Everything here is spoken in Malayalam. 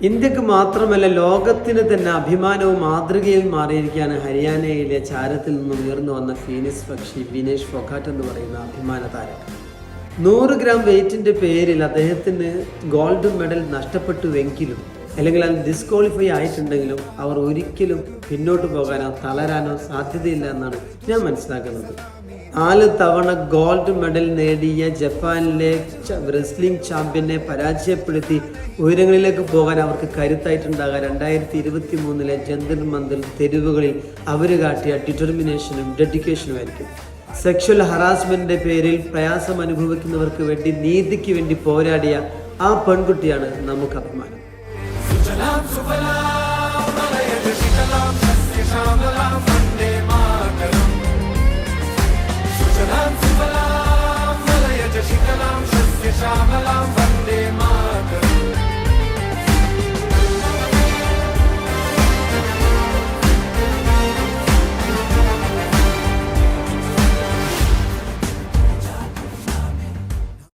ഇന്ത്യക്ക് മാത്രമല്ല ലോകത്തിന് തന്നെ അഭിമാനവും മാതൃകയും മാറിയിരിക്കുകയാണ് ഹരിയാനയിലെ ചാരത്തിൽ നിന്നും ഉയർന്നു വന്ന ഫീനിക്സ് പക്ഷി വിനേഷ് ഫോഗാട്ട് എന്ന് പറയുന്ന അഭിമാന താരം. 100 ഗ്രാം വെയിറ്റിന്റെ പേരിൽ അദ്ദേഹത്തിന് ഗോൾഡ് മെഡൽ നഷ്ടപ്പെട്ടുവെങ്കിലും അല്ലെങ്കിൽ അത് ഡിസ്ക്വാളിഫൈ ആയിട്ടുണ്ടെങ്കിലും അവർ ഒരിക്കലും പിന്നോട്ട് പോകാനോ തളരാനോ സാധ്യതയില്ല എന്നാണ് ഞാൻ മനസ്സിലാക്കുന്നത്. 4 തവണ ഗോൾഡ് മെഡൽ നേടിയ ജപ്പാനിലെ റെസ്ലിംഗ് ചാമ്പ്യനെ പരാജയപ്പെടുത്തി ഉയരങ്ങളിലേക്ക് പോകാൻ അവർക്ക് കരുത്തായിട്ടുണ്ടാകാൻ 2023 ജന്തർ മന്ദിർ തെരുവുകളിൽ അവർ കാട്ടിയ ഡിറ്റർമിനേഷനും ഡെഡിക്കേഷനും ആയിരിക്കും. സെക്ഷൽ ഹറാസ്മെന്റിന്റെ പേരിൽ പ്രയാസം അനുഭവിക്കുന്നവർക്ക് വേണ്ടി നീതിക്ക് വേണ്ടി പോരാടിയ ആ പെൺകുട്ടിയാണ് നമുക്ക് അഭിമാനം. Shamalam,